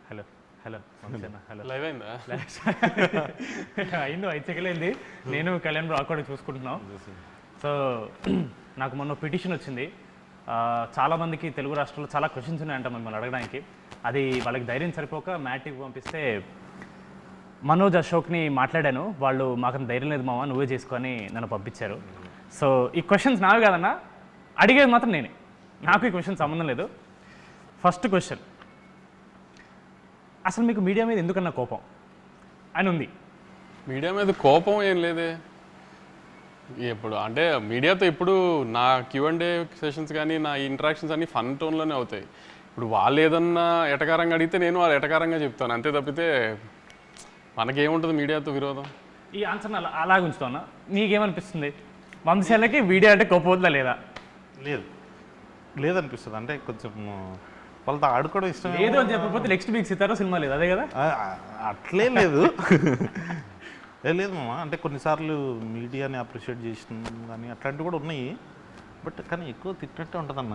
Hello hello hello live అయిందా? అయింది 5 సెకండ్లు అయింది. నేను కళ్యాణ్ బ్రో అక్కడ చూసుకుంటున్నాం. సో నాకు మొన్న పిటిషన్ వచ్చింది. చాలామందికి తెలుగు రాష్ట్రాల్లో చాలా క్వశ్చన్స్ ఉన్నాయంట మిమ్మల్ని అడగడానికి. అది వాళ్ళకి ధైర్యం సరిపోక మ్యాట్కి పంపిస్తే మనోజ్ అశోక్ని మాట్లాడాను. వాళ్ళు మాకు ధైర్యం లేదు మామ, నువ్వే చేసుకొని నన్ను పంపించారు. సో ఈ క్వశ్చన్స్ నావి కాదన్నా, అడిగేది మాత్రం నేనే. నాకు ఈ క్వశ్చన్ సంబంధం లేదు. ఫస్ట్ క్వశ్చన్, అసలు మీకు మీడియా మీద ఎందుకన్నా కోపం అని ఉంది? మీడియా మీద కోపం ఏం లేదే. ఇప్పుడు అంటే మీడియాతో ఇప్పుడు నా Q&A సెషన్స్ కానీ నా ఇంటరాక్షన్స్ అన్నీ ఫన్ టోన్లోనే అవుతాయి. ఇప్పుడు వాళ్ళు ఏదన్నా ఎటకారంగా అడిగితే నేను వాళ్ళు ఎటకారంగా చెప్తాను, అంతే తప్పితే మనకేముంటుంది మీడియాతో విరోధం. ఈ ఆన్సర్ అలాగే ఉంచుతాను. నీకేమనిపిస్తుంది, వంశీలకి మీడియా అంటే కోపం ఉందా లేదా? లేదనిపిస్తుంది. అంటే కొంచెం వాళ్ళతో ఆడుకోవడం ఇష్టం లేదు అని చెప్పకపోతే నెక్స్ట్ వీక్ సితారో సినిమా లేదు, అదే కదా? అట్లే లేదు. లేదు మామ, అంటే కొన్నిసార్లు మీడియాని అప్రిషియేట్ చేసిన కానీ అట్లాంటివి కూడా ఉన్నాయి. బట్ కానీ ఎక్కువ తిట్టినట్టే ఉంటుంది అన్న.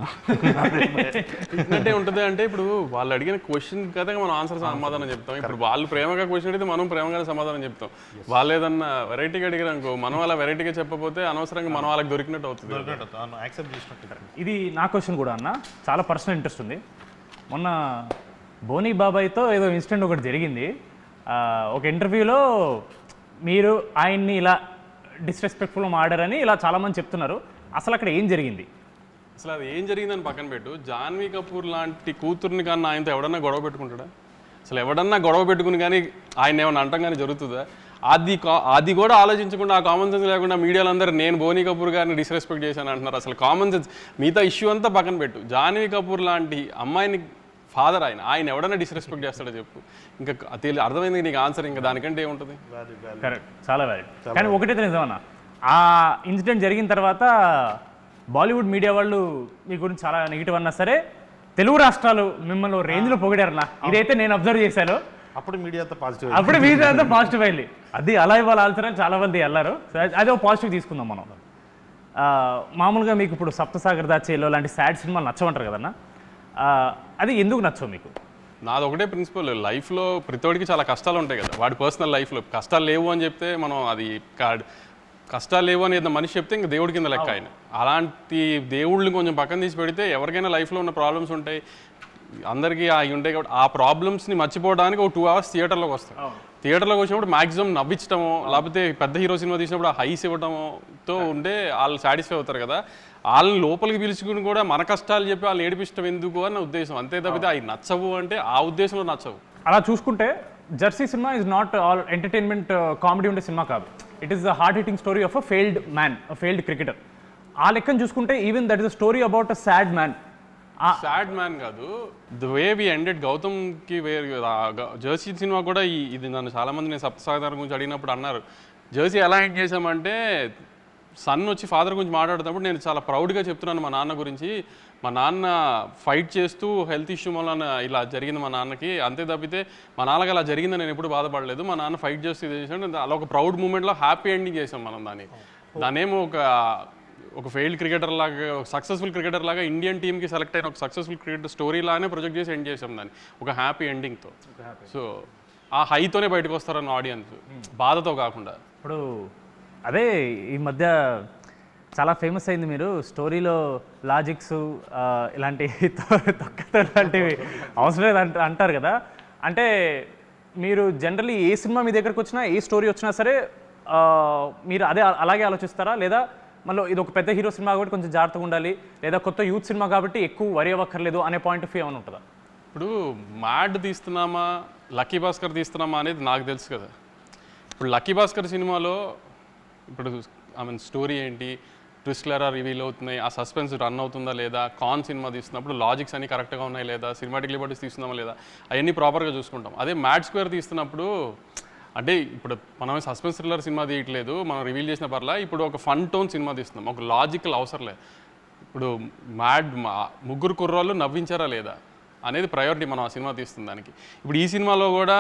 తిట్టినట్టే ఉంటుంది అంటే ఇప్పుడు వాళ్ళు అడిగిన క్వశ్చన్ కదా మనం ఆన్సర్ సమాధానం చెప్తాం. ఇప్పుడు వాళ్ళు ప్రేమగా క్వశ్చన్ అడిగితే మనం ప్రేమగానే సమాధానం చెప్తాం. వాళ్ళు ఏదన్నా వెరైటీగా అడిగారు అనుకో, మనం అలా వెరైటీగా చెప్పకపోతే అనవసరంగా మనం వాళ్ళకి దొరికినట్టు అవుతుంది. ఇది నా క్వశ్చన్ కూడా అన్న, చాలా పర్సనల్ ఇంట్రెస్ట్ ఉంది. మొన్న బోనీ బాబాయ్తో ఏదో ఇన్సిడెంట్ ఒకటి జరిగింది. ఒక ఇంటర్వ్యూలో మీరు ఆయన్ని ఇలా డిస్రెస్పెక్ట్ఫుల్గా మాడారని ఇలా చాలామంది చెప్తున్నారు. అసలు అక్కడ ఏం జరిగింది? అసలు అది ఏం జరిగిందని పక్కన పెట్టు, జాన్వీ కపూర్ లాంటి కూతుర్ని కానీ ఆయనతో ఎవడన్నా గొడవ పెట్టుకుంటాడా? అసలు ఎవడన్నా గొడవ పెట్టుకుని కానీ ఆయన ఏమన్నా అంటాం కానీ జరుగుతుందా? అది కూడా ఆలోచించకుండా, ఆ కామన్ సెన్స్ లేకుండా మీడియాలో అందరూ నేను బోనీ కపూర్ గారిని డిస్రెస్పెక్ట్ చేశాను అంటున్నారు. అసలు కామన్ సెన్స్ మిగతా ఇష్యూ అంతా పక్కన పెట్టు, జాన్వీ కపూర్ లాంటి అమ్మాయిని ఫాదర్ ఆయన ఎవడన్నా డిస్రెస్పెక్ట్ చేస్తాడో చెప్పు. ఇంకా అర్థమైంది నీకు ఆన్సర్, ఇంకా దానికంటే ఏముంటుంది? కరెక్ట్, చాలా వ్యాలిడ్. కానీ ఒకటైతే నిజమన్నా, ఆ ఇన్సిడెంట్ జరిగిన తర్వాత బాలీవుడ్ మీడియా వాళ్ళు మీ గురించి చాలా నెగిటివ్ అన్నా సరే, తెలుగు రాష్ట్రాలు మిమ్మల్ని రేంజ్లో పొగిడారన్నా. ఇదైతే నేను అబ్జర్వ్ చేశాను. అప్పుడు మీడియాతో పాజిటివ్, అప్పుడు మీడియా అంతా పాజిటివ్ అయింది. అది అలా ఇవాళ ఆల్సరని చాలా మంది వెళ్ళారు. అదే ఒక పాజిటివ్ తీసుకుందాం మనం. మామూలుగా మీకు ఇప్పుడు సప్తసాగర్ దాచేలో లాంటి సాడ్ సినిమాలు నచ్చమంటారు కదన్నా, అది ఎందుకు నచ్చవు మీకు? నాది ఒకటే ప్రిన్సిపల్, లైఫ్లో ప్రతివాడికి చాలా కష్టాలు ఉంటాయి కదా. వాడి పర్సనల్ లైఫ్లో కష్టాలు లేవు అని చెప్తే మనం అది కష్టాలు లేవు అని ఏదైనా మనిషి చెప్తే ఇంకా దేవుడి కింద లెక్క ఆయన. అలాంటి దేవుళ్ళని కొంచెం పక్కన తీసి పెడితే ఎవరికైనా లైఫ్లో ఉన్న ప్రాబ్లమ్స్ ఉంటాయి, అందరికీ అవి ఉంటాయి. కాబట్టి ఆ ప్రాబ్లమ్స్ని మర్చిపోవడానికి ఒక 2 hours థియేటర్లోకి వస్తాం. థియేటర్లోకి వచ్చినప్పుడు మాక్సిమం నవ్వించడమో, లేకపోతే పెద్ద హీరో సినిమా తీసినప్పుడు ఆ హైస్ ఇవ్వడమోతో ఉంటే వాళ్ళు సాటిస్ఫై అవుతారు కదా. వాళ్ళని లోపలికి పిలుచుకుని కూడా మన కష్టాలు చెప్పి వాళ్ళు ఏడిపించడం ఎందుకు అన్న ఉద్దేశం, అంతే తప్పితే అవి నచ్చవు అంటే ఆ ఉద్దేశంలో నచ్చవు. అలా చూసుకుంటే Jersey cinema is not all entertainment comedy ఉండే సినిమా కాదు. It is the heart hitting story of a failed man, a failed cricketer. ఆ లెక్కను చూసుకుంటే even that is a story about a sad man. Sad man కాదు, the way we ended గౌతమ్కి Jersey cinema కూడా ఇది నన్ను చాలామంది నేను సప్తసాగర్ గురించి అడిగినప్పుడు అన్నారు, జెర్సీ ఎలా ఎండ్ చేసామంటే సన్ వచ్చి ఫాదర్ గురించి మాట్లాడుతున్నప్పుడు నేను చాలా ప్రౌడ్గా చెప్తున్నాను మా నాన్న గురించి. మా నాన్న ఫైట్ చేస్తూ హెల్త్ ఇష్యూ వల్ల ఇలా జరిగింది మా నాన్నకి, అంతే తప్పితే మా నాన్నకి అలా జరిగిందని నేను ఎప్పుడు బాధపడలేదు. మా నాన్న ఫైట్ చేస్తూ ఇది చేసాడు, అలా ఒక ప్రౌడ్ మూమెంట్లో హ్యాపీ ఎండింగ్ చేసాం మనం దానేమో ఒక ఫెయిల్డ్ క్రికెటర్ లాగా, ఒక సక్సెస్ఫుల్ క్రికెటర్ లాగా ఇండియన్ టీమ్కి సెలెక్ట్ అయిన ఒక సక్సెస్ఫుల్ క్రికెటర్ స్టోరీ లాగానే ప్రొజెక్ట్ చేసి ఎండ్ చేసాం దాన్ని ఒక హ్యాపీ ఎండింగ్తో. సో ఆ హైతోనే బయటకు వస్తారన్న ఆడియన్స్, బాధతో కాకుండా. ఇప్పుడు అదే ఈ మధ్య చాలా ఫేమస్ అయింది, మీరు స్టోరీలో లాజిక్స్ ఇలాంటి తొక్కతో లాంటివి అవసరం లేదు అంటారు కదా. అంటే మీరు జనరల్లీ ఏ సినిమా మీ దగ్గరకు వచ్చినా, ఏ స్టోరీ వచ్చినా సరే మీరు అలాగే ఆలోచిస్తారా? లేదా మళ్ళీ ఇది ఒక పెద్ద హీరో సినిమా కాబట్టి కొంచెం జాగ్రత్తగా ఉండాలి, లేదా కొత్త యూత్ సినిమా కాబట్టి ఎక్కువ వరి అవ్వక్కర్లేదు అనే పాయింట్ ఆఫ్ వ్యూ ఏమైనా ఉంటుందా? ఇప్పుడు మ్యాడ్ తీస్తున్నామా, లక్కీ భాస్కర్ తీస్తున్నామా అనేది నాకు తెలుసు కదా. ఇప్పుడు లక్కీ భాస్కర్ సినిమాలో ఇప్పుడు స్టోరీ ఏంటి, ట్విస్ట్లు ఎలా రివీల్ అవుతున్నాయి, ఆ సస్పెన్స్ రన్ అవుతుందా లేదా, కాన్ సినిమా తీస్తున్నప్పుడు లాజిక్స్ అన్ని కరెక్ట్గా ఉన్నాయి లేదా, సినిమాటిక్ లిబర్టీస్ తీస్తున్నామా లేదా, అవన్నీ ప్రాపర్గా చూసుకుంటాం. అదే మ్యాడ్ స్క్వేర్ తీస్తున్నప్పుడు అంటే ఇప్పుడు మనం సస్పెన్స్ థ్రిల్లర్ సినిమా తీయట్లేదు, మనం రివీల్ చేసిన పర్లా, ఇప్పుడు ఒక ఫన్ టోన్ సినిమా తీస్తున్నాం, ఒక లాజికల్ అవసరం లేదు. ఇప్పుడు ముగ్గురు కుర్రాళ్ళు నవ్వించారా లేదా అనేది ప్రయారిటీ మనం ఆ సినిమా తీస్తుంది దానికి. ఇప్పుడు ఈ సినిమాలో కూడా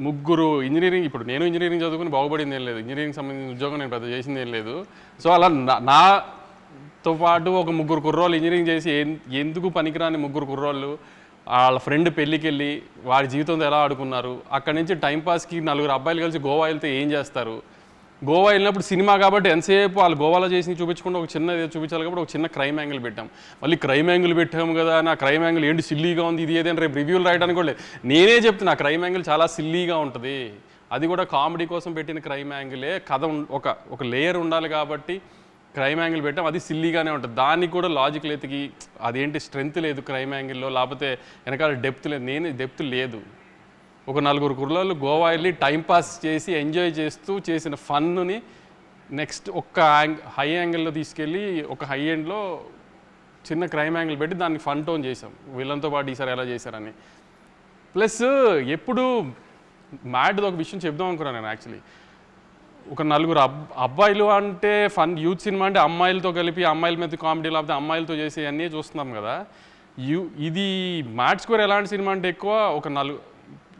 ముగ్గురు ఇంజనీరింగ్, ఇప్పుడు నేను ఇంజనీరింగ్ చదువుకుని బాగుపడింది ఏం లేదు, ఇంజనీరింగ్ సంబంధించిన ఉద్యోగం నేను పెద్ద చేసింది ఏం లేదు. సో అలా నాతో పాటు ఒక ముగ్గురు కుర్రోళ్ళు ఇంజనీరింగ్ చేసి ఎందుకు పనికిరాని ముగ్గురు కుర్రోళ్ళు వాళ్ళ ఫ్రెండ్ పెళ్ళికి వెళ్ళి వాడి జీవితంతో ఎలా ఆడుకున్నారు, అక్కడి నుంచి టైంపాస్కి 4 అబ్బాయిలు కలిసి గోవా వెళ్తే ఏం చేస్తారు, గోవా వెళ్ళినప్పుడు సినిమా కాబట్టి ఎంతసేపు వాళ్ళు గోవాలో చేసి చూపించకుండా ఒక చిన్న చూపించాలి కాబట్టి ఒక చిన్న క్రైమ్ యాంగిల్ పెట్టాం. మళ్ళీ క్రైమ్ యాంగిల్ పెట్టాము కదా, నా క్రైమ్ యాంగిల్ ఏంటి సిల్లీగా ఉంది ఇది ఏదైనా రేపు రివ్యూలు రాయడానికి కూడా లేదు. నేనే చెప్తున్నా క్రైమ్ యాంగిల్ చాలా సిల్లీగా ఉంటుంది, అది కూడా కామెడీ కోసం పెట్టిన క్రైమ్ యాంగిలే. కథ ఒక లేయర్ ఉండాలి కాబట్టి క్రైమ్ యాంగిల్ పెట్టాం, అది సిల్లీగానే ఉంటుంది. దానికి కూడా లాజిక్ లేతికి అదేంటి స్ట్రెంత్ లేదు క్రైమ్ యాంగిల్లో, లేకపోతే వెనకాల డెప్త్ లేదు. డెప్త్ లేదు. ఒక 4 కుర్రాళ్ళు గోవా వెళ్ళి టైంపాస్ చేసి ఎంజాయ్ చేస్తూ చేసిన ఫన్నుని నెక్స్ట్ హై యాంగిల్లో తీసుకెళ్ళి ఒక హై ఎండ్లో చిన్న క్రైమ్ యాంగిల్ పెట్టి దాన్ని ఫన్ టోన్ చేసాం. వీళ్ళంతో పాటు ఈసారి ఎలా చేశారని. ప్లస్ ఎప్పుడు మ్యాడ్ది ఒక విషయం చెప్దాం అనుకున్నాను నేను. యాక్చువల్లీ ఒక 4 అబ్బాయిలు అంటే ఫన్ యూత్ సినిమా అంటే అమ్మాయిలతో కలిపి అమ్మాయిల మీద కామెడీ లేకపోతే అమ్మాయిలతో చేసే అన్నీ చూస్తున్నాం కదా. ఇది మ్యాడ్ స్క్వేర్ ఎలాంటి సినిమా అంటే ఎక్కువ ఒక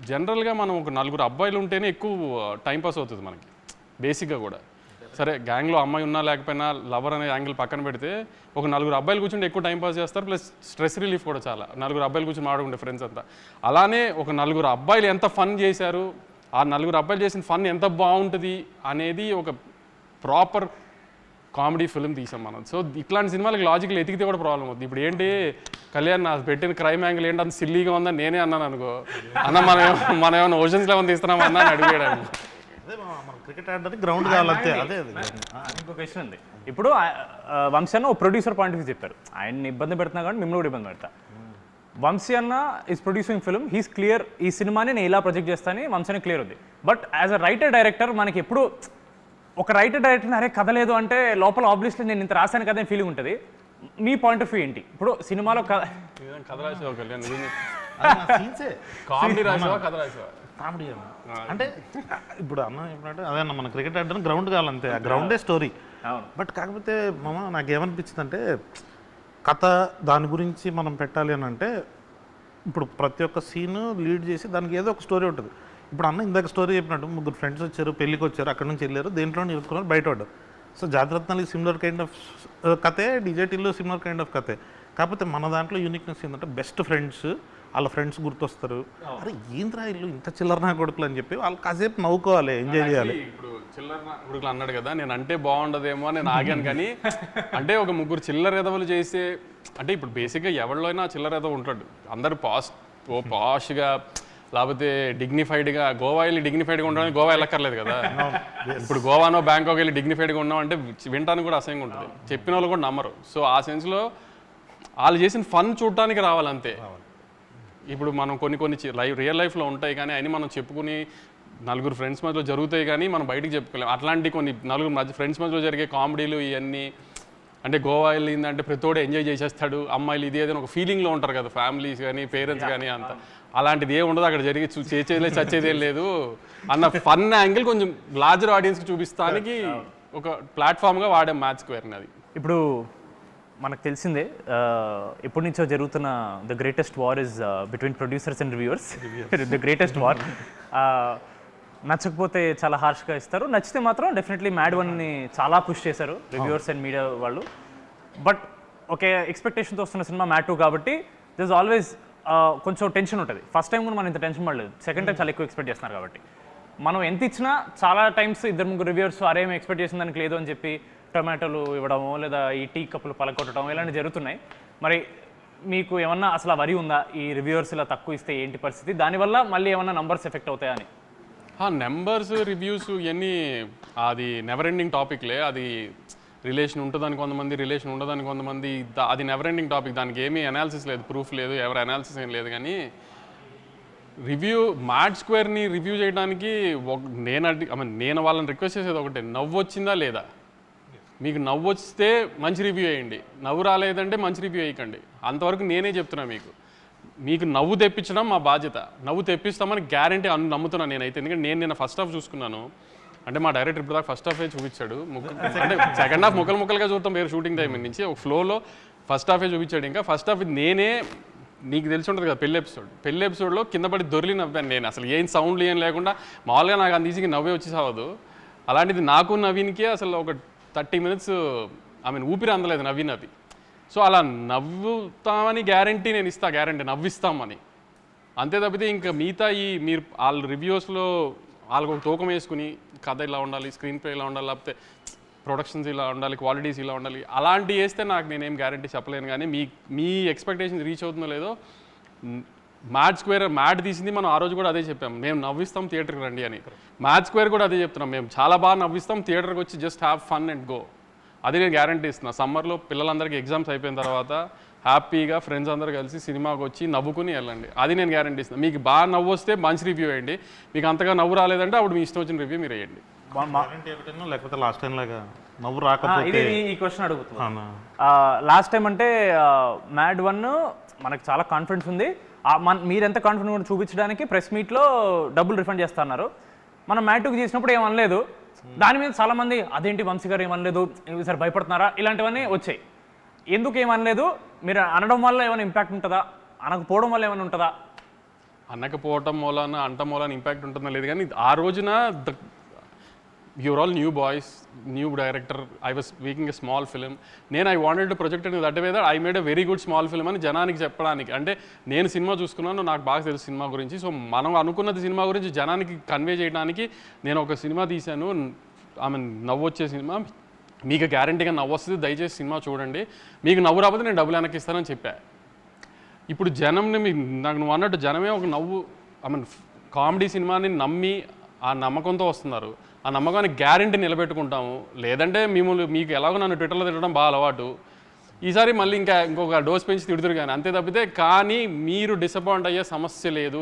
జనరల్గా మనం ఒక 4 అబ్బాయిలు ఉంటేనే ఎక్కువ టైంపాస్ అవుతుంది మనకి బేసిక్గా కూడా. సరే గ్యాంగ్లో అమ్మాయి ఉన్నా లేకపోయినా లవర్ అనే యాంగిల్ పక్కన పెడితే ఒక 4 అబ్బాయిలు కూర్చుంటే ఎక్కువ టైంపాస్ చేస్తారు. ప్లస్ స్ట్రెస్ రిలీఫ్ కూడా చాలా. 4 అబ్బాయిలు కూర్చొని మాట్లాడుకుంటే ఫ్రెండ్స్ అంతా. అలానే ఒక 4 అబ్బాయిలు ఎంత ఫన్ చేశారు, ఆ 4 అబ్బాయిలు చేసిన ఫన్ ఎంత బాగుంటుంది అనేది ఒక ప్రాపర్ కామెడీ ఫిల్మ్ తీసాం మనం. సో ఇట్లాంటి సినిమాలకు లాజిక్లు ఎతికితే కూడా ప్రాబ్లం అవుతుంది. ఇప్పుడు ఏంటి కళ్యాణ్ నా పెట్టిన క్రైమ్ యాంగిల్ ఏంటి అంత సిల్లీగా ఉందని నేనే అన్నాను అనుకో, అన్న మనం ఏమైనా ఓషన్స్ లెవెన్ తీస్తున్నాం అన్న అని అడిగాడు. క్రికెట్ ఆడడానికి గ్రౌండ్ కావాలంతే. అదే ఇంకో క్వశ్చన్ ఉంది. ఇప్పుడు వంశీ అన్న ఒక ప్రొడ్యూసర్ పాయింట్ ఆఫ్ వ్యూ చెప్పారు, ఆయన్ని ఇబ్బంది పెడుతున్నా కానీ మిమ్మల్ని కూడా ఇబ్బంది పెడతా. వంశీ అన్న is producing film, he's clear, ఈ సినిమాని నేను ఇలా ప్రొజెక్ట్ చేస్తానని వంశీ అన్న క్లియర్ ఉంది. But as a writer director మనకి ఎప్పుడు ఒక రైటర్ డైరెక్టర్ అరే కథ లేదు అంటే లోపల ఆబ్వియస్లీ నేను ఇంత రాశాను కదా ఫీలింగ్ ఉంటుంది. మీ పాయింట్ ఆఫ్ వ్యూ ఏంటి? ఇప్పుడు సినిమాలో కథ రాసావా కళ్యాణ్? కామెడీ రాసావా కథ రాసావా? కామెడీ అంటే ఇప్పుడు అన్న చెప్పినట్టు అదే అన్న మన క్రికెట్ ఆడడానికి గ్రౌండ్ కావాలంతే, ఆ గ్రౌండే స్టోరీ. బట్ కాకపోతే మామ నాకేమనిపించింది అంటే కథ దాని గురించి మనం పెట్టాలి అని అంటే ఇప్పుడు ప్రతి ఒక్క సీను లీడ్ చేసి దానికి ఏదో ఒక స్టోరీ ఉంటుంది. ఇప్పుడు అన్న ఇందాక స్టోరీ చెప్పినట్టు 3 ఫ్రెండ్స్ వచ్చారు, పెళ్ళికి వచ్చారు, అక్కడ నుంచి వెళ్ళారు, దేంట్లో ఇరుక్కున్నారు, బయట పడ్డారు. So Jathi Ratnalu similar kind of కథే, డీజేటీలో సిమిలర్ కైండ్ ఆఫ్ కథే. కాకపోతే మన దాంట్లో యూనిక్నెస్ ఏంటంటే బెస్ట్ ఫ్రెండ్స్, వాళ్ళ ఫ్రెండ్స్ గుర్తొస్తారు. అరే ఏంద్రా ఇల్లు ఇంత చిల్లర నా కొడుకులు అని చెప్పి వాళ్ళు కాసేపు నవ్వుకోవాలి, ఎంజాయ్ చేయాలి. ఇప్పుడు చిల్లర నా కొడుకులు అన్నాడు కదా, నేను అంటే బాగుండదేమో అని నేను ఆగాను. కానీ అంటే ఒక 3 చిల్లర ఎదవలు చేసే అంటే ఇప్పుడు బేసిక్గా ఎవరిలో అయినా చిల్లర ఎదవ ఉంటాడు. అందరూ పాష్గా లేకపోతే డిగ్నిఫైడ్గా గోవా వెళ్ళి డిగ్నిఫైడ్గా ఉండడానికి గోవా వెళ్ళక్కర్లేదు కదా. ఇప్పుడు గోవానో బ్యాంకాక్ వెళ్ళి డిగ్నిఫైడ్గా ఉన్నాం అంటే వినటానికి కూడా అసహ్యంగా ఉంటుంది, చెప్పిన వాళ్ళు కూడా నమ్మరు. సో ఆ సెన్స్లో వాళ్ళు చేసిన ఫన్ చూడటానికి రావాలంతే. ఇప్పుడు మనం కొన్ని రియల్ లైఫ్లో ఉంటాయి కానీ అని మనం చెప్పుకుని 4 ఫ్రెండ్స్ మధ్యలో జరుగుతాయి కానీ మనం బయటికి చెప్పుకోలేము. అట్లాంటి కొన్ని 4 ఫ్రెండ్స్ మధ్యలో జరిగే కామెడీలు ఇవన్నీ అంటే గోవా వెళ్ళిందంటే ప్రతిోడు ఎంజాయ్ చేసేస్తాడు, అమ్మాయిలు ఇది ఏదైనా ఒక ఫీలింగ్లో ఉంటారు కదా ఫ్యామిలీస్ కానీ పేరెంట్స్ కానీ. అంత అలాంటిది ఏ ఉండదు అక్కడ జరిగి చేసేదే చచ్చేదేం లేదు అన్న ఫన్ యాంగిల్ కొంచెం లార్జర్ ఆడియన్స్కి చూపిస్తానికి ఒక ప్లాట్ఫామ్గా వాడే మ్యాచ్ స్క్వేర్ని. అది ఇప్పుడు మనకు తెలిసిందే ఎప్పటి నుంచో జరుగుతున్న the greatest war is between producers and reviewers. The greatest war. నచ్చకపోతే చాలా హార్ష్గా ఇస్తారు, నచ్చితే మాత్రం డెఫినెట్లీ మ్యాడ్ వన్ని చాలా పుష్ చేశారు రివ్యూవర్స్ అండ్ మీడియా వాళ్ళు. బట్ ఒకే ఎక్స్పెక్టేషన్తో వస్తున్న సినిమా మ్యాడ్ 2 కాబట్టి దిస్ ఆల్వేస్ కొంచెం టెన్షన్ ఉంటుంది. ఫస్ట్ టైం కూడా మనం ఇంత టెన్షన్ పడలేదు, సెకండ్ టైం చాలా ఎక్కువ ఎక్స్పెక్ట్ చేస్తున్నారు కాబట్టి. మనం ఎంత ఇచ్చినా చాలా టైమ్స్ 2-3 రివ్యూవర్స్ అరేం ఎక్స్పెక్ట్ చేసిన దానికి లేదు అని చెప్పి టొమాటోలు ఇవ్వడమో లేదా ఈ టీ కప్పులు పలకొట్టడం ఇలాంటివి జరుగుతున్నాయి. మరి మీకు ఏమన్నా అసలు వరి ఉందా ఈ రివ్యూవర్స్ ఇలా తక్కువ ఇస్తే ఏంటి పరిస్థితి, దానివల్ల మళ్ళీ ఏమన్నా నంబర్స్ ఎఫెక్ట్ అవుతాయని? నెంబర్స్ రివ్యూస్ ఇవన్నీ అది నెవర్ ఎండింగ్ టాపిక్లే. అది రిలేషన్ ఉంటుందని కొంతమంది, రిలేషన్ ఉండదని కొంతమంది, అది నెవర్ ఎండింగ్ టాపిక్. దానికి ఏమీ అనాలిసిస్ లేదు, ప్రూఫ్ లేదు, ఎవరి అనాలిసిస్ ఏం లేదు. కానీ మ్యాడ్ స్క్వేర్ని రివ్యూ చేయడానికి నేను వాళ్ళని రిక్వెస్ట్ చేసేది ఒకటే, నవ్వు వచ్చిందా లేదా. మీకు నవ్వు వస్తే మంచి రివ్యూ వేయండి, నవ్వు రాలేదంటే మంచి రివ్యూ వేయకండి. అంతవరకు నేనే చెప్తున్నా. మీకు నవ్వు తెప్పించడం మా బాధ్యత, నవ్వు తెప్పిస్తామని గ్యారంటీ నమ్ముతున్నాను నేనైతే. ఎందుకంటే నేను ఫస్ట్ హాఫ్ చూసుకున్నాను, అంటే మా డైరెక్టర్ ఇప్పుడు దాకా ఫస్ట్ హాఫే చూపించాడు. అంటే సెకండ్ హాఫ్ ముక్కలుగా చూస్తాం వేరే షూటింగ్ టైం నుంచి, ఒక ఫ్లోలో ఫస్ట్ హాఫే చూపించాడు. ఇంకా ఫస్ట్ హాఫ్ నేనే, నీకు తెలిసి ఉంటుంది కదా పెళ్లి ఎపిసోడ్లో కింద పడి దొరికి నవ్వాను నేను. అసలు ఏం సౌండ్లు ఏం లేకుండా మామూలుగా నాకు అంత ఈజీగా నవ్వే వచ్చి సావదు. అలాంటిది నాకు నవీన్కే అసలు ఒక 30 minutes ఊపిరి అందలేదు నవీన్. సో అలా నవ్వుతామని గ్యారంటీ నేను ఇస్తా, గ్యారంటీ నవ్విస్తామని. అంతే తప్పితే ఇంకా మిగతా మీరు వాళ్ళ రివ్యూస్లో వాళ్ళకు ఒక తూకం వేసుకుని కథ ఇలా ఉండాలి, స్క్రీన్ ప్లే ఇలా ఉండాలి, లేకపోతే ప్రొడక్షన్స్ ఇలా ఉండాలి, క్వాలిటీస్ ఇలా ఉండాలి, అలాంటివి వేస్తే నాకు నేనేం గ్యారంటీ చెప్పలేను. కానీ మీ ఎక్స్పెక్టేషన్స్ రీచ్ అవుతుందో లేదో. మ్యాడ్ తీసింది మనం ఆ రోజు కూడా అదే చెప్పాం, మేము నవ్విస్తాం థియేటర్కి రండి అని. మ్యాడ్ స్క్వేర్ కూడా అదే చెప్తున్నాం, మేము చాలా బాగా నవ్విస్తాం, థియేటర్కి వచ్చి just have fun and go. అది నేను గ్యారంటీ ఇస్తున్నా. సమ్మర్లో పిల్లలందరికీ ఎగ్జామ్స్ అయిపోయిన తర్వాత హ్యాపీగా ఫ్రెండ్స్ అందరూ కలిసి సినిమాకి వచ్చి నవ్వుకుని వెళ్ళండి. అది నేను గ్యారంటీ ఇస్తున్నాను. మీకు బాగా నవ్వు వస్తే మంచి రివ్యూ వేయండి, మీకు అంతగా నవ్వు రాలేదంటే అప్పుడు మీ ఇష్టం వచ్చిన రివ్యూ మీరు వేయండి. లేకపోతే లాస్ట్ టైం లాగా నవ్వు రాకపోతే ఈ క్వశ్చన్ అడుగుతున్నాను. లాస్ట్ టైం అంటే మ్యాడ్ 1 మనకు చాలా కాన్ఫిడెన్స్ ఉంది, మీరు ఎంత కాన్ఫిడెంట్ చూపించడానికి ప్రెస్ మీట్లో డబ్బులు రిఫండ్ చేస్తున్నారు. మనం మ్యాడ్ 2కి చేసినప్పుడు ఏమనలేదు, దాని మీద చాలామంది అదేంటి వంశీ గారు ఏమనలేదు, సార్ భయపడుతున్నారా, ఇలాంటివన్నీ వచ్చాయి. ఎందుకు ఏమనలేదు? మీరు అనడం వల్ల ఏమైనా ఇంపాక్ట్ ఉంటుందా, అనకపోవడం వల్ల ఏమైనా ఉంటుందా? అనకపోవటం మూలాన అంటం మూలాన ఇంపాక్ట్ ఉంటుందో లేదు, కానీ ఆ రోజున you're all new boys, new director, I was making a small film. I wanted to project in that way that I made a very good small film అని జనానికి చెప్పడానికి. అంటే నేను సినిమా చూసుకున్నాను, నాకు బాగా తెలుసు సినిమా గురించి. సో మనం అనుకున్నది సినిమా గురించి జనానికి కన్వే చేయడానికి నేను ఒక సినిమా తీశాను. నవ్వు వచ్చే సినిమా, మీకు గ్యారంటీగా నవ్వు వస్తుంది, దయచేసి సినిమా చూడండి, మీకు నవ్వు రాకపోతే నేను డబ్బులు వెనక్కి ఇస్తానని చెప్పా. ఇప్పుడు జనంని నాకు నువ్వు అన్నట్టు జనమే ఒక నవ్వు కామెడీ సినిమాని నమ్మి ఆ నమ్మకంతో వస్తున్నారు. ఆ నమ్మకాన్ని గ్యారంటీ నిలబెట్టుకుంటాము. లేదంటే మీకు ఎలాగో నన్ను ట్విట్టర్లో తిట్టడం బాగా అలవాటు, ఈసారి మళ్ళీ ఇంకొక డోస్ పెంచి తిడుతురు కానీ అంతే తప్పితే. కానీ మీరు డిసప్పాయింట్ అయ్యే సమస్య లేదు.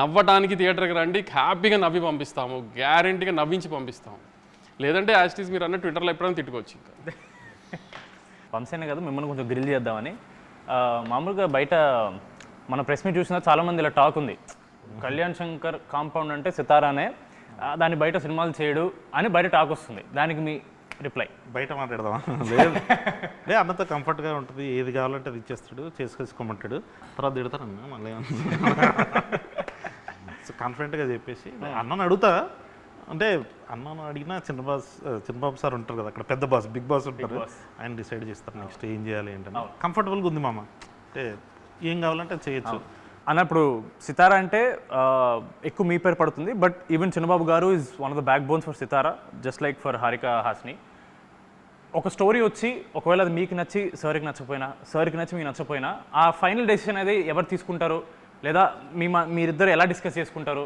నవ్వటానికి థియేటర్కి రండి, హ్యాపీగా నవ్వి పంపిస్తాము, గ్యారంటీగా నవ్వించి పంపిస్తాము. లేదంటే యాస్టీస్ మీరు అన్న ట్విట్టర్లో ఎప్పుడైనా తిట్టుకోవచ్చు. ఇంకా వంశీనే కదా మిమ్మల్ని కొంచెం గ్రిల్ చేద్దామని. మామూలుగా బయట మన ప్రెస్ మీట్ చూసినా చాలామంది ఇలా టాక్ ఉంది, కళ్యాణ్ శంకర్ కాంపౌండ్ అంటే సితారానే, దాన్ని బయట సినిమాలు చేయడు అని బయట టాక్ వస్తుంది. దానికి మీ రిప్లై? బయట మాట్లాడదామా? లేదు, అన్నతో కంఫర్ట్గా ఉంటుంది, ఏది కావాలంటే అది ఇచ్చేస్తాడు, చేసుకోమంటాడు, తర్వాత తిడతారన్న మళ్ళీ కాన్ఫిడెంట్గా చెప్పేసి అన్నను అడుగుతా. అంటే అన్నను అడిగినా చిన్నబాబు సార్ ఉంటారు కదా అక్కడ, పెద్ద బాస్, బిగ్ బాస్ ఉంటారు, ఆయన డిసైడ్ చేస్తారు నెక్స్ట్ ఏం చేయాలి ఏంటంటే. కంఫర్టబుల్గా ఉంది మామ, అంటే ఏం కావాలంటే చేయొచ్చు అన్నప్పుడు. సితారా అంటే ఎక్కువ మీ పేరు పడుతుంది, but even Chinnababu garu is one of the backbones for Sithara, just like for Haarika Hassine. ఒక స్టోరీ వచ్చి ఒకవేళ అది మీకు నచ్చి సార్కి నచ్చపోయినా, సార్కి నచ్చి మీకు నచ్చపోయినా, ఆ ఫైనల్ డెసిషన్ అనేది ఎవరు తీసుకుంటారు, లేదా మీరిద్దరు ఎలా డిస్కస్ చేసుకుంటారు?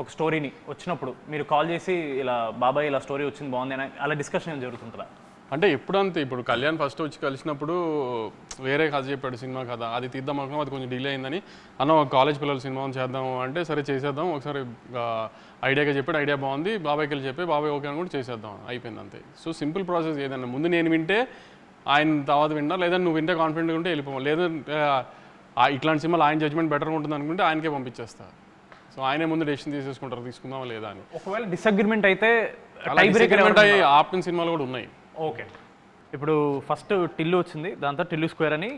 ఒక స్టోరీని వచ్చినప్పుడు మీరు కాల్ చేసి ఇలా బాబాయ్ ఇలా స్టోరీ వచ్చింది బాగుంది అని అలా డిస్కషన్ ఏం జరుగుతుంటుందా? అంటే ఎప్పుడంతే, ఇప్పుడు కళ్యాణ్ ఫస్ట్ వచ్చి కలిసినప్పుడు వేరే కథ చెప్పాడు, సినిమా కథ, అది తీద్దాం అనుకున్నాం, అది కొంచెం డిలే అయిందని. ఒక కాలేజ్ పిల్లల సినిమా చేద్దాము అంటే సరే చేసేద్దాం, ఒకసారి ఐడియాగా చెప్పాడు, ఐడియా బాగుంది, బాబాయ్కి వెళ్ళి చెప్పి బాబాయ్ ఓకే అనుకుంటే చేసేద్దాం, అయిపోయింది అంతే. So simple process. ఏదన్నా ముందు నేను వింటే ఆయన తర్వాత విన్నా, లేదా నువ్వు వింటే కాన్ఫిడెంట్గా ఉంటే వెళ్ళిపోవాలి, లేదంటే ఇట్లాంటి సినిమాలు ఆయన జడ్జ్మెంట్ బెటర్గా ఉంటుంది అనుకుంటే ఆయనకే పంపించేస్తా. సో ఆయనే ముందు డెసిషన్ తీసేసుకుంటారు తీసుకుందామా లేదా అని. ఒకవేళ డిసగ్రిమెంట్ అయితే ఆపిన సినిమాలు కూడా ఉన్నాయి. ఓకే, ఇప్పుడు ఫస్ట్ టిల్లు వచ్చింది, దాంతో టిల్లు స్క్వేర్ అని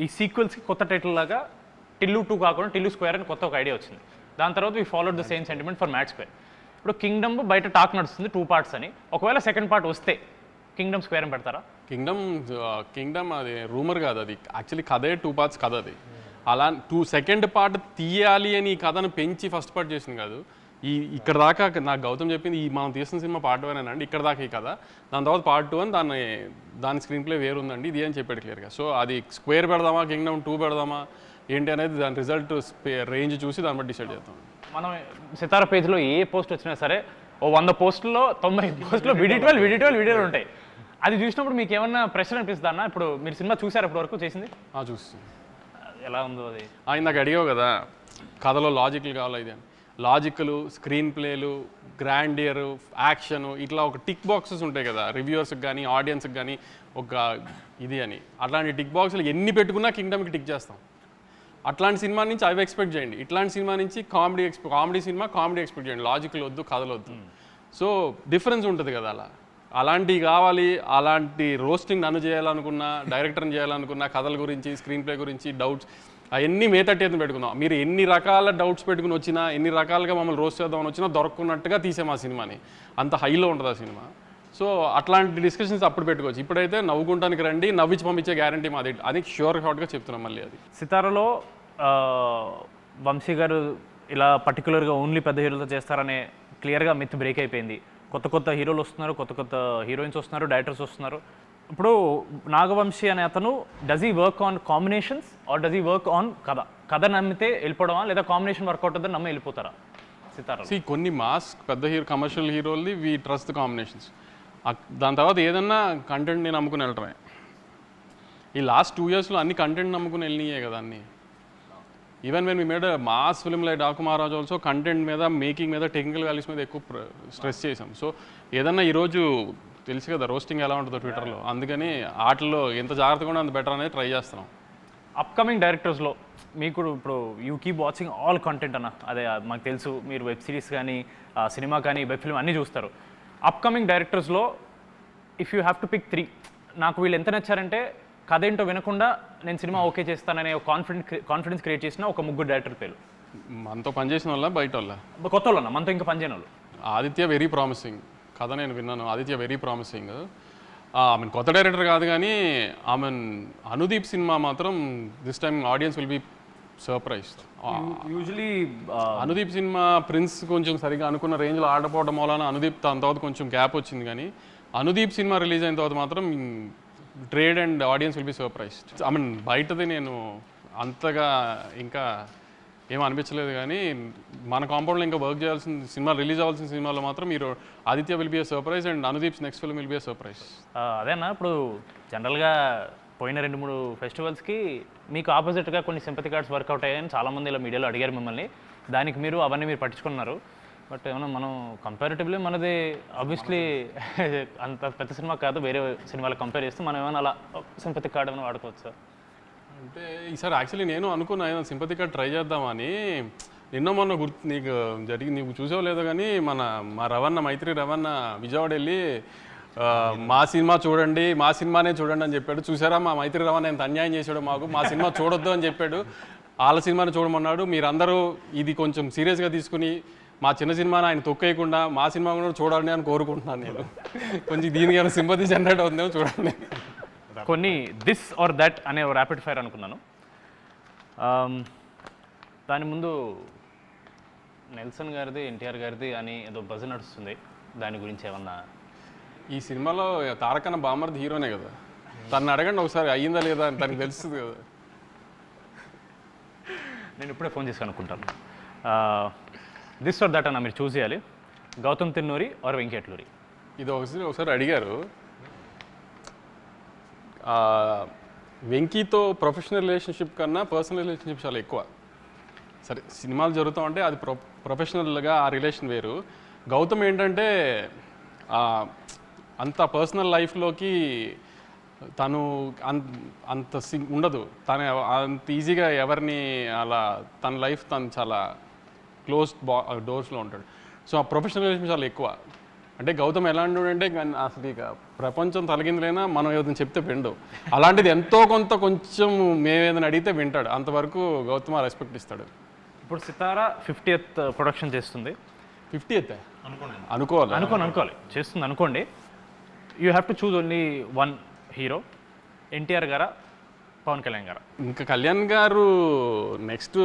ఈ సీక్వెల్స్కి కొత్త టైటిల్ లాగా టిల్లు 2 కాకుండా టిల్లు స్క్వేర్ అని కొత్త ఒక ఐడియా వచ్చింది. దాని తర్వాత we followed the same sentiment for mad square. ఇప్పుడు కింగ్డమ్ బయట టాక్ నడుస్తుంది 2 parts అని, ఒకవేళ సెకండ్ పార్ట్ వస్తే కింగ్డమ్ స్క్వేర్ అని పెడతారా? కింగ్డమ్ అది రూమర్ కాదు, అది యాక్చువల్లీ కథే 2 parts కథ. అది అలా సెకండ్ పార్ట్ తీయాలి అని ఈ కథను పెంచి ఫస్ట్ పార్ట్ చేసింది కాదు. ఇక్కడ దాకా నాకు గౌతమ్ చెప్పింది మనం తీసిన సినిమా పార్ట్ 1 అండి, ఇక్కడ దాకా ఈ కథ, దాని తర్వాత పార్ట్ 2 అని దాని స్క్రీన్ ప్లే వేరు ఉందండి ఇది అని చెప్పాడు క్లియర్గా. సో అది స్క్వేర్ పెడదామా కింగ్డమ్ 2 పెడదామా ఏంటి అనేది దాని రిజల్ట్ రేంజ్ చూసి దాన్ని బట్టి డిసైడ్ చేస్తాం. మనం సితారా పేజ్లో ఏ పోస్ట్ వచ్చినా సరే 100 పోస్టుల్లో 90 పోస్టులో వీడియో 12 వీడియోలు ఉంటాయి. అది చూసినప్పుడు మీకు ఏమన్నా ప్రశ్న అనిపిస్తుందా అన్న? ఇప్పుడు మీరు సినిమా చూసారు ఇప్పటి వరకు చేసింది? చూసి ఎలా ఉందో అది? నాకు అడిగావు కదా కథలో లాజిక్లు కావాలి, ఇది అని లాజిక్లు, స్క్రీన్ ప్లేలు, గ్రాండియర్, యాక్షన్, ఇట్లా ఒక టిక్ బాక్సెస్ ఉంటాయి కదా రివ్యూవర్స్కి కానీ ఆడియన్స్కి కానీ ఒక ఇది అని. అట్లాంటి టిక్ బాక్స్లు ఎన్ని పెట్టుకున్నా కింగ్డమ్కి టిక్ చేస్తాం. అట్లాంటి సినిమా నుంచి అవి ఎక్స్పెక్ట్ చేయండి, ఇట్లాంటి సినిమా నుంచి కామెడీ సినిమా కామెడీ ఎక్స్పెక్ట్ చేయండి, లాజిక్లు వద్దు, కథలు వద్దు. సో డిఫరెన్స్ ఉంటుంది కదా అలా. అలాంటివి కావాలి, అలాంటి రోస్టింగ్ నన్ను చేయాలనుకున్నా, డైరెక్టర్ని చేయాలనుకున్నా, కథల గురించి, స్క్రీన్ ప్లే గురించి డౌట్స్ అవన్నీ మేతట్టేది పెట్టుకున్నాం. మీరు ఎన్ని రకాల డౌట్స్ పెట్టుకుని వచ్చినా, ఎన్ని రకాలుగా మమ్మల్ని రోస్ట్ చేద్దామని వచ్చినా దొరకకున్నట్టుగా తీసాం ఆ సినిమాని. అంత హైలో ఉంటుంది ఆ సినిమా. సో అట్లాంటి డిస్కషన్స్ అప్పుడు పెట్టుకోవచ్చు. ఇప్పుడైతే నవ్వుకుంటానికి రండి, నవ్వించి పంపించే గ్యారంటీ మాది అది షార్ట్గా చెప్తున్నాం మళ్ళీ. అది సితారలో వంశీ గారు ఇలా పర్టికులర్గా ఓన్లీ పెద్ద హీరోలతో చేస్తారనే క్లియర్గా మిత్ బ్రేక్ అయిపోయింది. కొత్త కొత్త హీరోలు వస్తున్నారు, కొత్త కొత్త హీరోయిన్స్ వస్తున్నారు, డైరెక్టర్స్ వస్తున్నారు. ఇప్పుడు నాగవంశీ అనే అతను does he work on combinations or does he work on కథ నమ్మితే వెళ్ళిపోవడమా, లేదా కాంబినేషన్ వర్కౌట్ అవుతుంది నమ్మి వెళ్ళిపోతారా సితారా? కొన్ని మాస్ పెద్ద కమర్షియల్ హీరోల్ది వీ ట్రస్ట్ ద కాంబినేషన్స్. దాని తర్వాత ఏదన్నా కంటెంట్ నేను నమ్ముకుని వెళ్ళటమే. ఈ లాస్ట్ 2 yearsలో అన్ని కంటెంట్ నమ్ముకుని వెళ్ళినాయే కదా అన్నీ. Even when we made mass film like Daaku Maharaj also content మీద, మేకింగ్ మీద, టెక్నికల్ వాల్యూస్ మీద ఎక్కువ స్ట్రెస్ చేసాం. సో ఏదన్నా ఈరోజు తెలుసు కదా రోస్టింగ్ ఎలా ఉంటుందో ట్విట్టర్లో, అందుకని ఆటల్లో ఎంత జాగ్రత్తగా ఉంటే అంత బెటర్ అనేది ట్రై చేస్తున్నాం. అప్కమింగ్ డైరెక్టర్స్లో మీకు ఇప్పుడు you keep watching all content అన్న, అదే మాకు తెలుసు మీరు వెబ్ సిరీస్ కానీ సినిమా కానీ వెబ్ ఫిల్మ్ అన్నీ చూస్తారు. అప్కమింగ్ డైరెక్టర్స్లో if you have to pick 3, నాకు వీళ్ళు ఎంత నచ్చారంటే కథ ఏంటో వినకుండా నేను సినిమా ఓకే చేస్తాననే కాన్ఫిడెన్స్ క్రియేట్ చేసిన ఒక 3 డైరెక్టర్ పేరు. మనతో పనిచేసిన వాళ్ళ బయట వాళ్ళ కొత్త వాళ్ళు అన్న, మనతో ఇంకా పనిచేయని వాళ్ళు. ఆదిత్య వెరీ ప్రామిసింగ్ కథ నేను విన్నాను. Aditya very promising. ఆమె కొత్త డైరెక్టర్ కాదు కానీ ఆమె అనుదీప్ సినిమా మాత్రం this time audience will be surprise. Usually Anudeep cinema Prince కొంచెం సరిగా అనుకున్న రేంజ్లో ఆడపోవడం వలన అనుదీప్ దాని తర్వాత కొంచెం గ్యాప్ వచ్చింది. కానీ అనుదీప్ సినిమా రిలీజ్ అయిన తర్వాత మాత్రం trade and audience will be surprised. I mean బయటది నేను అంతగా ఇంకా ఏం అనిపించలేదు, కానీ మన కాంపౌండ్లో ఇంకా వర్క్ చేయాల్సిన సినిమా, రిలీజ్ అవ్వాల్సిన సినిమాలో మాత్రం మీరు Aditya will be a surprise and Anudeep's next film will be a surprise. అదేనా ఇప్పుడు జనరల్గా పోయిన 2-3 ఫెస్టివల్స్కి మీకు ఆపోజిట్గా కొన్ని సింపతి కార్డ్స్ వర్కౌట్ అయ్యాయని చాలామంది ఇలా మీడియాలో అడిగారు మిమ్మల్ని. దానికి మీరు అవన్నీ మీరు పట్టించుకున్నారు. బట్ ఏమన్నా మనం కంపారిటివ్లీ మనది ఆబ్వియస్లీ అంత పెద్ద సినిమా కాదు, వేరే సినిమాలు కంపేర్ చేస్తే మనం ఏమైనా అలా సింపతి కార్డ్ ఏమైనా వాడుకోవచ్చు? అంటే ఈసారి యాక్చువల్లీ నేను అనుకున్నా ఏదైనా సింపతి కార్డ్ ట్రై చేద్దామని. నిన్న మొన్న నీకు చూసావు లేదో కానీ మా రవణ మైత్రి రవణ విజయవాడ వెళ్ళి మా సినిమా చూడండి, మా సినిమానే చూడండి అని చెప్పాడు. చూసారా మా మైత్రి రవణ ఎంత అన్యాయం చేశాడు మాకు, మా సినిమా చూడొద్దు అని చెప్పాడు, వాళ్ళ సినిమాని చూడమన్నాడు. మీరందరూ ఇది కొంచెం సీరియస్గా తీసుకుని మా చిన్న సినిమాని ఆయన తొక్కేయకుండా మా సినిమా కూడా చూడాలని అని కోరుకుంటున్నాను నేను. కొంచెం దీనికి ఏమైనా సింపతి జనరేట్ అవుతుందేమో చూడండి. కొన్ని దిస్ ఆర్ దట్ అనే ర్యాపిడ్ ఫైర్ అనుకున్నాను. దాని ముందు నెల్సన్ గారిది, ఎన్టీఆర్ గారిది అని ఏదో బజ్ నడుస్తుంది, దాని గురించి ఏమన్నా? ఈ సినిమాలో తారకన్న బామర్ది హీరోనే కదా, తను అడగండి ఒకసారి అయ్యిందా లేదా అని తనకు తెలుస్తుంది కదా. నేను ఇప్పుడే ఫోన్ చేసి అనుకుంటాను. దిస్ ఆర్ దట్ అన్న మీరు చూస్ చేయాలి. గౌతమ్ తిన్నూరి ఆర్ వెంకటలూరి? ఇది ఒకసారి అడిగారు. వెంకీతో ప్రొఫెషనల్ రిలేషన్షిప్ కన్నా పర్సనల్ రిలేషన్షిప్ చాలా ఎక్కువ. సరే సినిమాలు జరుగుతామంటే అది ప్రొఫెషనల్గా ఆ రిలేషన్ వేరు. గౌతమ్ ఏంటంటే అంత పర్సనల్ లైఫ్లోకి తను అంత ఉండదు, తను అంత ఈజీగా ఎవరిని అలా తన లైఫ్ తను చాలా క్లోజ్డ్ డోర్స్లో ఉంటాడు. సో ఆ ప్రొఫెషనల్ రిలేషన్ చాలా ఎక్కువ. అంటే గౌతమ్ ఎలాంటి అంటే అసలు ఇక ప్రపంచం తలగిందులైనా మనం ఏదైనా చెప్తే విండు, అలాంటిది ఎంతో కొంచెం మేమేదైనా అడిగితే వింటాడు. అంతవరకు గౌతమ్ రెస్పెక్ట్ ఇస్తాడు. ఇప్పుడు సితారా 50th ప్రొడక్షన్ చేస్తుంది. 50th అనుకోవాలి చేస్తుంది అనుకోండి. You have to choose only 1 hero, NTR గారా పవన్ కళ్యాణ్ గారా? ఇంకా కళ్యాణ్ గారు నెక్స్ట్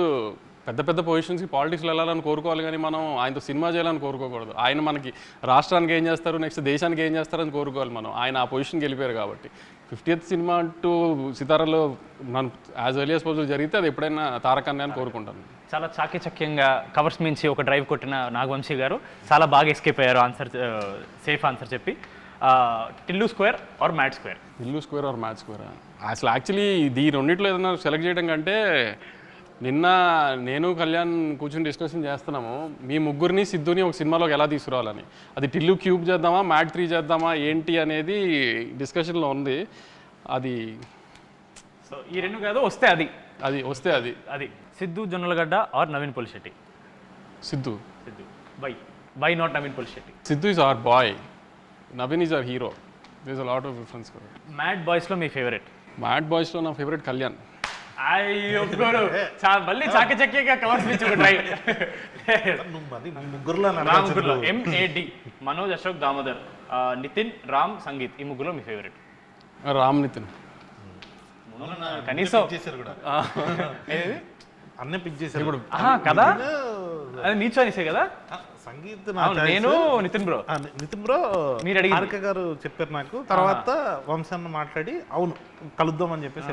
పెద్ద పొజిషన్స్కి పాలిటిక్స్లో వెళ్ళాలని కోరుకోవాలి, కానీ మనం ఆయనతో సినిమా చేయాలని కోరుకోకూడదు. ఆయన మనకి రాష్ట్రానికి ఏం చేస్తారు, నెక్స్ట్ దేశానికి ఏం చేస్తారని కోరుకోవాలి మనం. ఆయన ఆ పొజిషన్కి వెళ్ళిపోయారు కాబట్టి 50th సినిమా అంటూ సితారాలో మనం యాజ్ ఎర్లీ యాజ్ పాసిబుల్ జరిగితే అది ఎప్పుడైనా తారకన్నే అని కోరుకుంటాను. చాలా చాకచక్యంగా కవర్స్ మించి ఒక డ్రైవ్ కొట్టిన నాగవంశీ గారు చాలా బాగా ఎస్కేప్ అయ్యారు ఆన్సర్, సేఫ్ ఆన్సర్ చెప్పి. Tillu Square or Mad Square? Tillu Square or Mad Square? అసలు యాక్చువల్లీ ఈ రెండిట్లో ఏదైనా సెలెక్ట్ చేయడం కంటే నిన్న నేను కళ్యాణ్ కూర్చొని డిస్కషన్ చేస్తున్నాము, మీ ముగ్గురిని సిద్ధుని ఒక సినిమాలోకి ఎలా తీసుకురావాలని. అది టిల్లు క్యూబ్ చేద్దామా, మ్యాట్ 3 చేద్దామా ఏంటి అనేది డిస్కషన్లో ఉంది. అది సో ఈ 2 కాదు, వస్తే అది Siddhu Jonnalagadda or Naveen Polishetty? Siddhu. By not Naveen Polishetty? Siddhu is our boy, Naveen is our hero. There is a lot of difference. Mad బాయ్స్లో మీ ఫేవరెట్? మ్యాడ్ బాయ్స్లో నా ఫేవరెట్ కళ్యాణ్. అయ్యో మళ్ళీ చాకచక్యంగా కవర్స్ మించి ఒక డ్రైవ్. ముగ్గురులో MAD మనోజ్, అశోక్, దామోదర్ నితిన్, రామ్, సంగీత్ ఈ ముగ్గులో మీ ఫేవరెట్? రామ్ నితిన్. కనీసం చేశారు కూడా ఏది? అన్నీ పిక్ చేశారు ఇప్పుడు కదా, అది నీ చాయిసే కదా. సంగీత్ నేను నితిన్ బ్రో. నితిన్ బ్రో మీరు అడిగి హారిక గారు చెప్పారు నాకు. తర్వాత వంశాన్ని మాట్లాడి అవును కలుద్దాం అని చెప్పేసి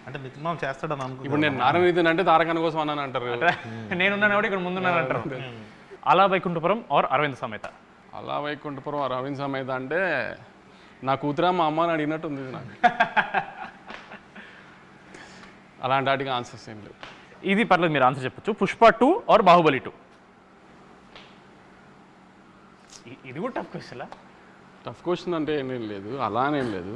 అంటే నితిన్ మామ చేస్తాడని అనుకో. ఇప్పుడు నేను నారాయణ నితిన్ అంటే తారకన్న కోసం అన్నాను అంటారు. నేనున్నాను కూడా ఇక్కడ ముందున్నాను అంటారు. అలా వైకుంఠపురం ఆర్ అరవింద్ సమేత? అలా వైకుంఠపురం అరవింద్ సమేత అంటే నా కూతురా మా అమ్మ అని అడిగినట్టు ఉంది నాకు. అలాంటి వాటికి ఆన్సర్స్ ఏం లేవు. ఇది పర్లేదు, మీరు ఆన్సర్ చెప్పొచ్చు. పుష్ప 2 ఆర్ బాహుబలి 2? ఇది కూడా టఫ్ క్వశ్చన్. టఫ్ క్వశ్చన్ అంటే ఏమేం లేదు, అలానేం లేదు.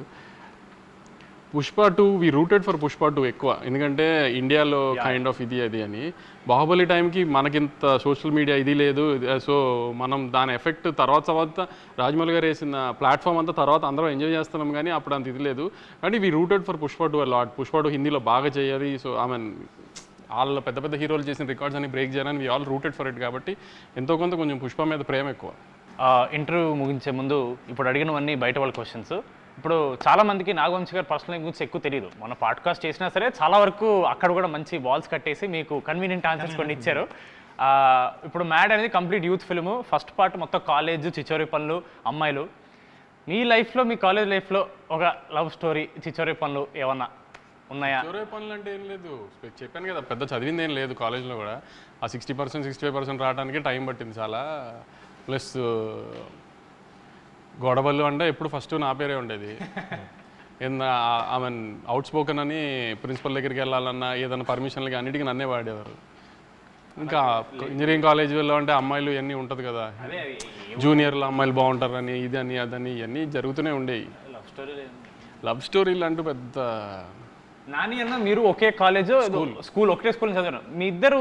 పుష్ప 2 వి రూటెడ్ ఫర్ పుష్ప 2 ఎక్కువ, ఎందుకంటే ఇండియాలో కైండ్ ఆఫ్ ఇది అది అని. బాహుబలి టైంకి మనకింత సోషల్ మీడియా ఇది లేదు, సో మనం దాని ఎఫెక్ట్ తర్వాత రాజమౌళి గారు వేసిన ప్లాట్ఫామ్ అంతా తర్వాత అందరం ఎంజాయ్ చేస్తున్నాం, కానీ అప్పుడు అంత ఇది లేదు. కానీ we rooted for Pushpa 2 lot. Pushpa 2 హిందీలో బాగా చేయాలి, సో ఐ మీన్ వాళ్ళ పెద్ద పెద్ద హీరోలు చేసిన రికార్డ్స్ అని బ్రేక్ చేయాలని we all rooted for it. కాబట్టి ఎంతో కొంత కొంచెం పుష్ప మీద ప్రేమ ఎక్కువ. ఇంటర్వ్యూ ముగించే ముందు ఇప్పుడు అడిగినవన్నీ బయట వాళ్ళ క్వశ్చన్స్. ఇప్పుడు చాలా మందికి నాగవంశి గారు పర్సనల్ గురించి ఎక్కువ తెలియదు. మన పాడ్కాస్ట్ చేసినా సరే చాలా వరకు అక్కడ కూడా మంచి వాల్స్ కట్టేసి మీకు కన్వీనియంట్ ఆన్సర్స్ కొన్ని ఇచ్చారు. ఇప్పుడు మ్యాడ్ అనేది complete youth film. First part మొత్తం కాలేజ్, చిచోరి పనులు, అమ్మాయిలు. మీ లైఫ్లో, మీ కాలేజ్ లైఫ్లో ఒక లవ్ స్టోరీ, చిచోరి పనులు ఏమన్నా ఉన్నాయా? చిచోరి పనులు అంటే ఏం లేదు, చెప్పాను కదా, పెద్ద చదివింది ఏం లేదు. కాలేజ్లో కూడా ఆ 60% 65% రావడానికి టైం పట్టింది చాలా. ప్లస్ గొడవలు అంటే ఎప్పుడు ఫస్ట్ నా పేరే ఉండేది. ఐ మీన్ అవుట్ స్పోకన్ అని ప్రిన్సిపల్ దగ్గరికి వెళ్ళాలన్నా ఏదైనా పర్మిషన్లకి అన్నిటికీ నన్నే వాడేవారు. ఇంకా ఇంజనీరింగ్ కాలేజీలో అంటే అమ్మాయిలు ఇవన్నీ ఉంటుంది కదా, జూనియర్లు అమ్మాయిలు బాగుంటారని ఇది అని అదని ఇవన్నీ జరుగుతూనే ఉండేవి. లవ్ స్టోరీలు అంటూ పెద్ద. నాని అన్న మీరు ఒకే కాలేజ్, స్కూల్ ఒకటే స్కూల్ చదివారు. మీ ఇద్దరు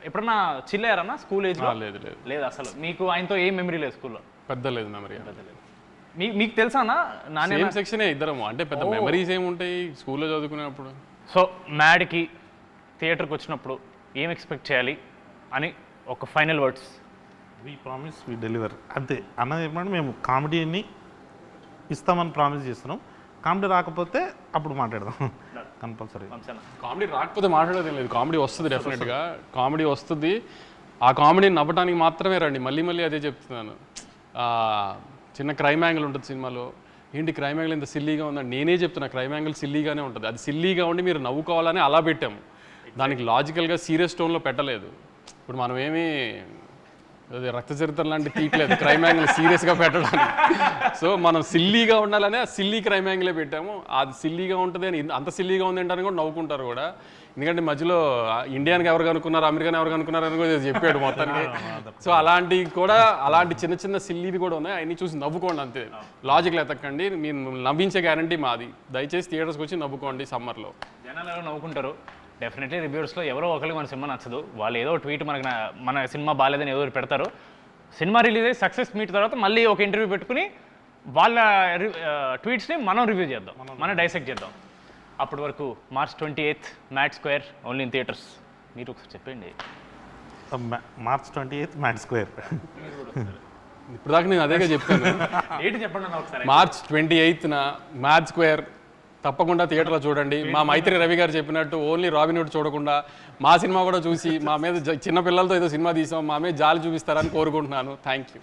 ఎప్పుడన్నా చిల్ అయ్యారన్నా స్కూల్ ఏజ్? లేదు లేదు లేదు అసలు. మీకు ఆయనతో ఏం మెమరీ లేదు స్కూల్లో? పెద్ద లేదు మెమరీ. మీకు తెలుసా అన్న? నాని సేమ్ సెక్షనే ఇద్దరము, అంటే పెద్ద మెమరీస్ ఏముంటాయి స్కూల్లో చదువుకునేప్పుడు. సో మ్యాడ్కి థియేటర్కి వచ్చినప్పుడు ఏం ఎక్స్పెక్ట్ చేయాలి అని ఒక final words? We promise we deliver, అంతే. అన్నది ఏమంటే మేము కామెడీని ఇస్తామని ప్రామిస్ చేస్తున్నాం. కామెడీ రాకపోతే అప్పుడు మాట్లాడదాం కంపల్సరీ. కామెడీ రాకపోతే మాట్లాడేది లేదు, కామెడీ వస్తుంది డెఫినెట్గా. కామెడీ వస్తుంది, ఆ కామెడీని నవ్వడానికి మాత్రమే రండి. మళ్ళీ మళ్ళీ అదే చెప్తున్నాను. చిన్న క్రైమ్ యాంగిల్ ఉంటుంది సినిమాలో, ఏంటి క్రైమ్ యాంగిల్ ఇంత సిల్లీగా ఉందని నేనే చెప్తున్నా. క్రైమ్ యాంగిల్ సిల్లీగానే ఉంటుంది, అది సిల్లీగా ఉండి మీరు నవ్వుకోవాలని అలా పెట్టాము. దానికి లాజికల్గా సీరియస్ టోన్లో పెట్టలేదు. ఇప్పుడు మనం ఏమీ అది రక్త చరిత్ర లాంటి తీయట్లేదు క్రైమ్ యాంగిల్ సీరియస్గా పెట్టడానికి. సో మనం సిల్లీగా ఉండాలని ఆ సిల్లీ క్రైమ్ యాంగిలే పెట్టాము. అది సిల్లీగా ఉంటుంది అని, అంత సిల్లీగా ఉంది ఏంటని కూడా నవ్వుకుంటారు కూడా. ఎందుకంటే మధ్యలో ఇండియానికి ఎవరు కనుక్కున్నారు, అమెరికాని ఎవరు కనుక్కున్నారు అని కూడా చెప్పాడు మొత్తానికి. సో అలాంటివి కూడా, అలాంటి చిన్న చిన్న సిల్లీవి కూడా ఉన్నాయి, అవన్నీ చూసి నవ్వుకోండి అంతే. లాజిక్లు ఎతకండి, మీరు నవ్వించే గ్యారంటీ మాది. దయచేసి థియేటర్స్కి వచ్చి నవ్వుకోండి సమ్మర్లో. జనాలు ఎవరు నవ్వుకుంటారు. డెఫినెట్లీ రివ్యూర్స్లో ఎవరో ఒకరికి మన సినిమా నచ్చదు, వాళ్ళు ఏదో ట్వీట్ మన సినిమా బాగాలేదని ఏదో పెడతారు. సినిమా రిలీజ్ అయ్యి సక్సెస్ మీట్ తర్వాత మళ్ళీ ఒక ఇంటర్వ్యూ పెట్టుకుని వాళ్ళ ట్వీట్స్ని మనం రివ్యూ చేద్దాం, మనం డైసెక్ట్ చేద్దాం. అప్పటి వరకు March 28th mad square, only in theatres. మీరు ఒకసారి చెప్పండి. March 28th mad square. ఇప్పుడు దాకా నేను అదేగా చెప్పాను. ఏంటి చెప్పండి అన్న ఒకసారి. March 28th మ్యాడ్ స్క్వేర్ తప్పకుండా థియేటర్లో చూడండి. మా మైత్రి రవి గారు చెప్పినట్టు ఓన్లీ రాబిన్ హుడ్ చూడకుండా మా సినిమా కూడా చూసి మా మీద చిన్న పిల్లలతో ఏదో సినిమా తీసాం, మా మీద జాలి చూపిస్తారని కోరుకుంటున్నాను. Thank you.